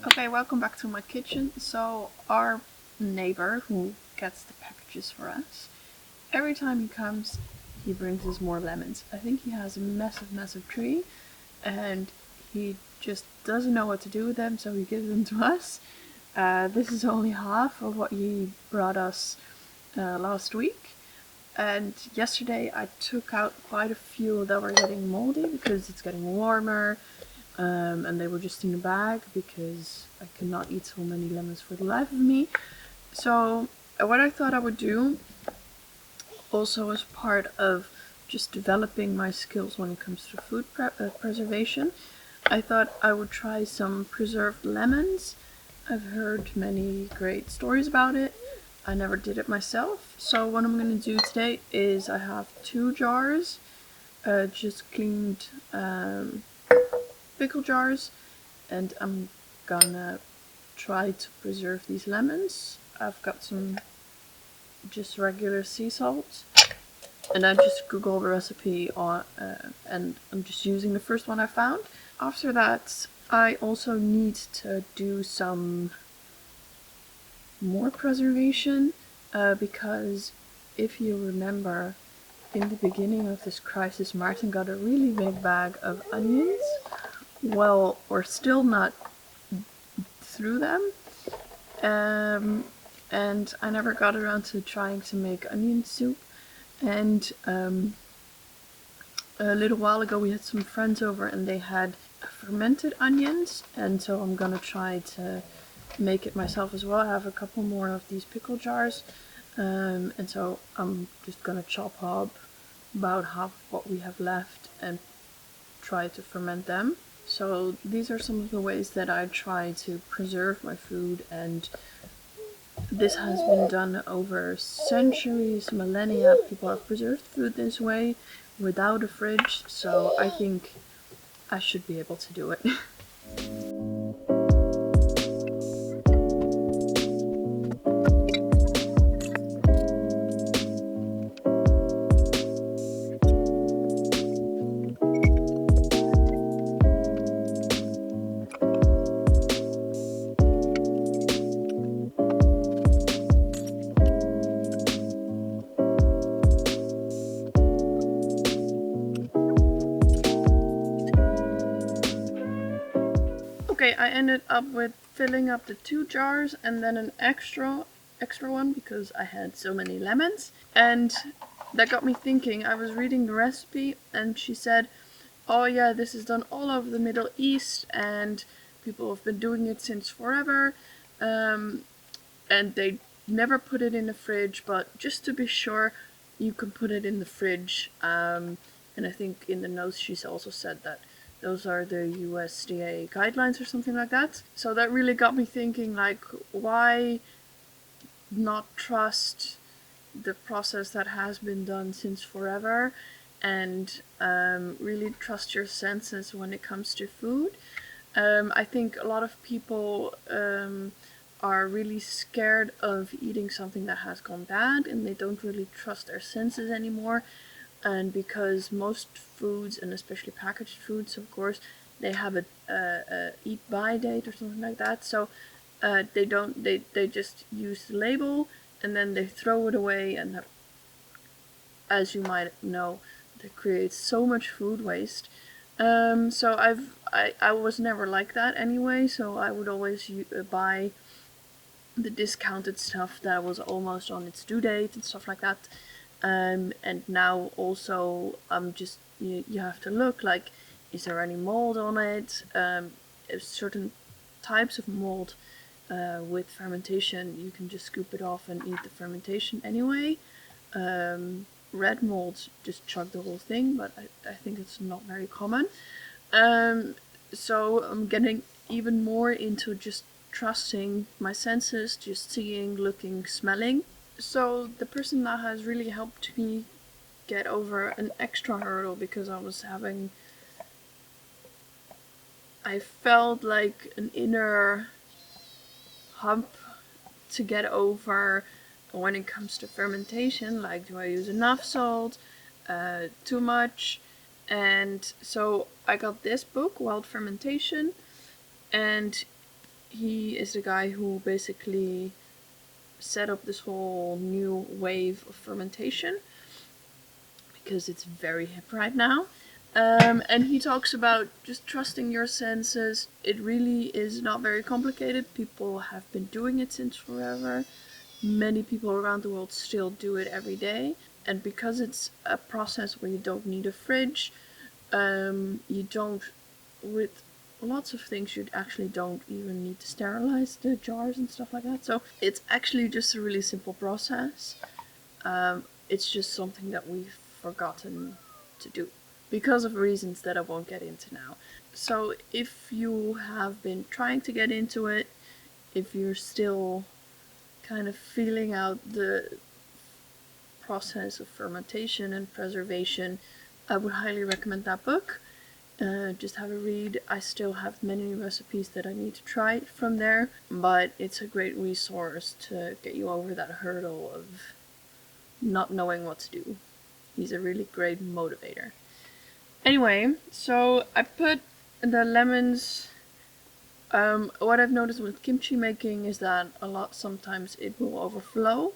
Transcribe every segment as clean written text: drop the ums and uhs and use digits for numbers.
Okay, welcome back to my kitchen. So our neighbor who gets the packages for us, every time he comes, he brings us more lemons. I think he has a massive tree and he just doesn't know what to do with them, so he gives them to us. This is only half of what he brought us last week. And yesterday I took out quite a few that were getting moldy because it's getting warmer. And they were just in a bag because I could not eat so many lemons for the life of me. So what I thought I would do, also as part of just developing my skills when it comes to food preservation, I thought I would try some preserved lemons. I've heard many great stories about it. I never did it myself. So what I'm going to do today is I have 2 jars, just cleaned pickle jars, and I'm gonna try to preserve these lemons. I've got some just regular sea salt, and I just googled the recipe and I'm just using the first one I found. After that, I also need to do some more preservation because if you remember, in the beginning of this crisis, Martin got a really big bag of onions. Well, we're still not through them, and I never got around to trying to make onion soup. And a little while ago we had some friends over and they had fermented onions, and so I'm gonna try to make it myself as well. I have a couple more of these pickle jars, and so I'm just gonna chop up about half of what we have left and try to ferment them. So these are some of the ways that I try to preserve my food, and this has been done over centuries, millennia. People have preserved food this way without a fridge, so I think I should be able to do it. Okay, I ended up with filling up the 2 jars and then an extra one because I had so many lemons. And that got me thinking. I was reading the recipe and she said, oh yeah, this is done all over the Middle East and people have been doing it since forever. And they never put it in the fridge, but just to be sure, you can put it in the fridge. And I think in the notes she's also said that those are the USDA guidelines or something like that. So that really got me thinking, like, why not trust the process that has been done since forever and really trust your senses when it comes to food. I think a lot of people are really scared of eating something that has gone bad and they don't really trust their senses anymore. And because most foods, and especially packaged foods, of course, they have a eat by date or something like that. So they just use the label and then they throw it away, and that, as you might know, that creates so much food waste. So I was never like that anyway. So I would always buy the discounted stuff that was almost on its due date and stuff like that. And now also just you have to look, like, is there any mold on it? If certain types of mold with fermentation, you can just scoop it off and eat the fermentation anyway. Red mold, just chug the whole thing, but I think it's not very common. So I'm getting even more into just trusting my senses, just seeing, looking, smelling. So the person that has really helped me get over an extra hurdle, because I felt like an inner hump to get over when it comes to fermentation, like, do I use enough salt, too much? And so I got this book, Wild Fermentation, and He is the guy who basically set up this whole new wave of fermentation, because it's very hip right now. And he talks about just trusting your senses. It really is not very complicated. People have been doing it since forever. Many people around the world still do it every day. And because it's a process where you don't need a fridge, you don't, with lots of things, you actually don't even need to sterilize the jars and stuff like that. So it's actually just a really simple process. It's just something that we've forgotten to do because of reasons that I won't get into now. So if you have been trying to get into it, if you're still kind of feeling out the process of fermentation and preservation, I would highly recommend that book. Just have a read. I still have many recipes that I need to try from there, but it's a great resource to get you over that hurdle of not knowing what to do. He's a really great motivator. Anyway, so I put the lemons. What I've noticed with kimchi making is that sometimes it will overflow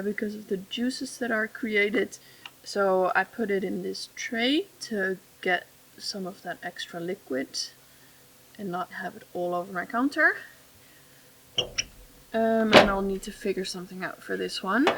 because of the juices that are created. So I put it in this tray to get some of that extra liquid and not have it all over my counter. And I'll need to figure something out for this one.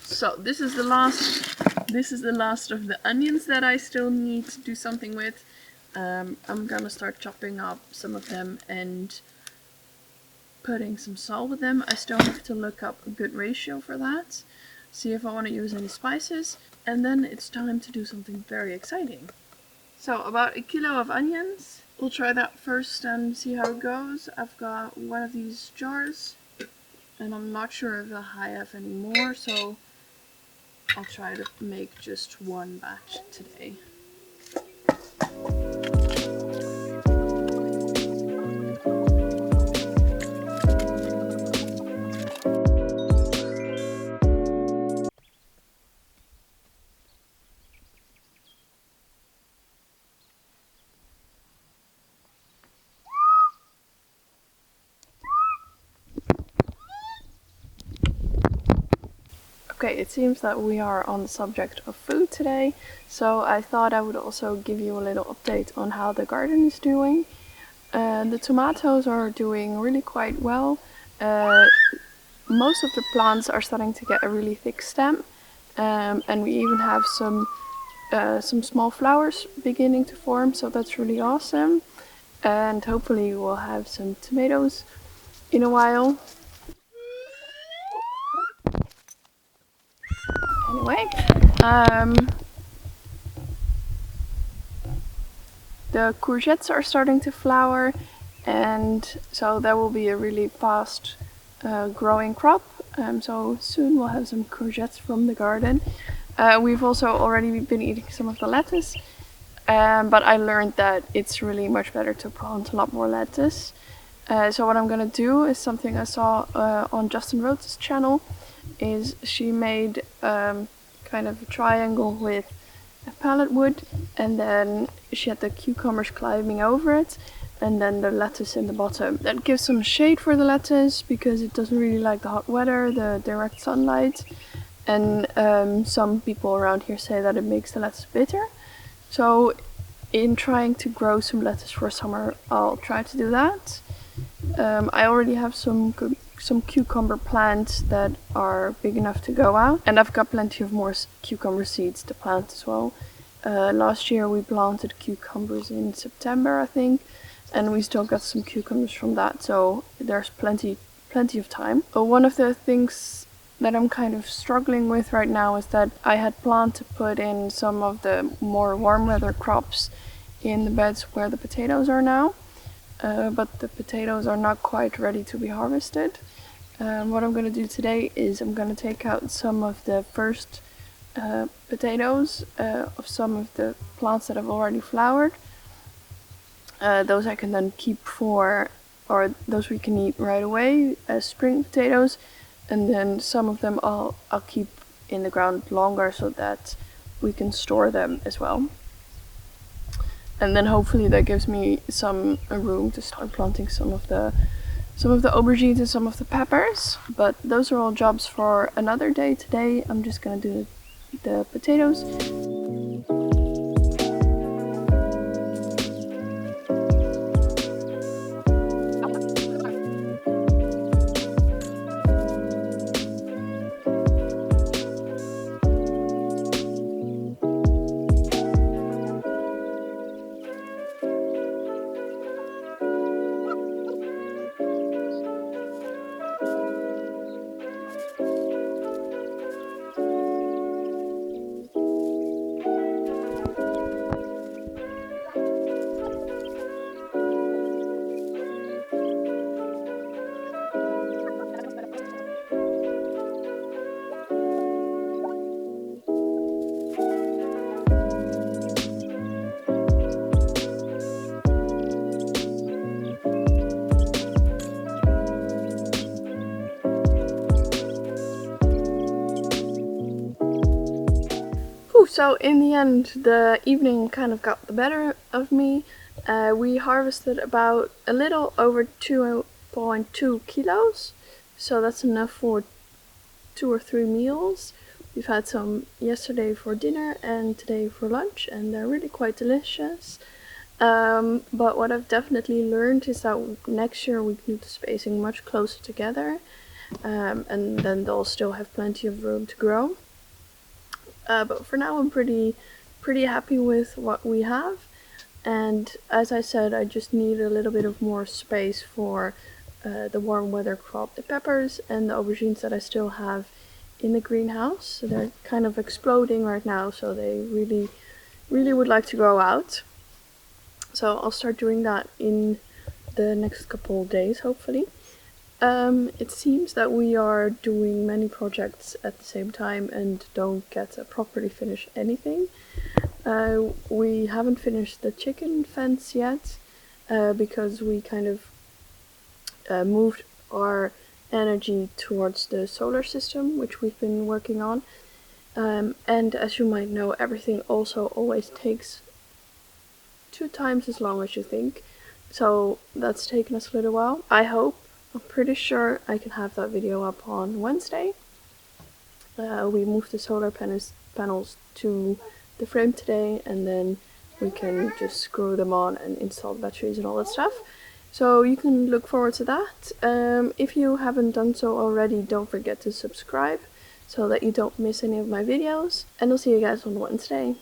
So this is the last of the onions that I still need to do something with. I'm gonna start chopping up some of them and putting some salt with them. I still have to look up a good ratio for that, see if I want to use any spices, and then it's time to do something very exciting. So about 1 kilo of onions. We'll try that first and see how it goes. I've got one of these jars, and I'm not sure if I have any more, so I'll try to make just one batch today. Okay, it seems that we are on the subject of food today, so I thought I would also give you a little update on how the garden is doing. The tomatoes are doing really quite well. Most of the plants are starting to get a really thick stem, and we even have some small flowers beginning to form, so that's really awesome. And hopefully we'll have some tomatoes in a while. Anyway, the courgettes are starting to flower, and so that will be a really fast growing crop. So soon we'll have some courgettes from the garden. We've also already been eating some of the lettuce, but I learned that it's really much better to plant a lot more lettuce. So what I'm gonna do is something I saw on Justin Roth's channel. Is she made kind of a triangle with a pallet wood, and then she had the cucumbers climbing over it, and then the lettuce in the bottom. That gives some shade for the lettuce because it doesn't really like the hot weather, the direct sunlight, and some people around here say that it makes the lettuce bitter. So in trying to grow some lettuce for summer, I'll try to do that. I already have some cucumber plants that are big enough to go out, and I've got plenty of more cucumber seeds to plant as well. Last year we planted cucumbers in September, I think, and we still got some cucumbers from that, so there's plenty of time. One of the things that I'm kind of struggling with right now is that I had planned to put in some of the more warm weather crops in the beds where the potatoes are now. But the potatoes are not quite ready to be harvested. What I'm going to do today is I'm going to take out some of the first potatoes of some of the plants that have already flowered. Those I can then keep for, or those we can eat right away as spring potatoes, and then some of them I'll keep in the ground longer so that we can store them as well. And then hopefully that gives me some room to start planting some of the aubergines and some of the peppers. But those are all jobs for another day. Today I'm just gonna do the potatoes. So in the end, the evening kind of got the better of me. We harvested about a little over 2.2 kilos, so that's enough for 2 or 3 meals. We've had some yesterday for dinner and today for lunch, and they're really quite delicious. But what I've definitely learned is that next year we can do the spacing much closer together, and then they'll still have plenty of room to grow. But for now I'm pretty happy with what we have, and as I said, I just need a little bit of more space for the warm weather crop, the peppers and the aubergines that I still have in the greenhouse. So they're kind of exploding right now, so they really would like to grow out. So I'll start doing that in the next couple of days, hopefully. It seems that we are doing many projects at the same time and don't get to properly finish anything. We haven't finished the chicken fence yet, because we kind of moved our energy towards the solar system, which we've been working on. And as you might know, everything also always takes 2 times as long as you think. So that's taken us a little while. I'm pretty sure I can have that video up on Wednesday. We moved the solar panels to the frame today, and then we can just screw them on and install the batteries and all that stuff. So you can look forward to that. If you haven't done so already, don't forget to subscribe so that you don't miss any of my videos. And I'll see you guys on Wednesday.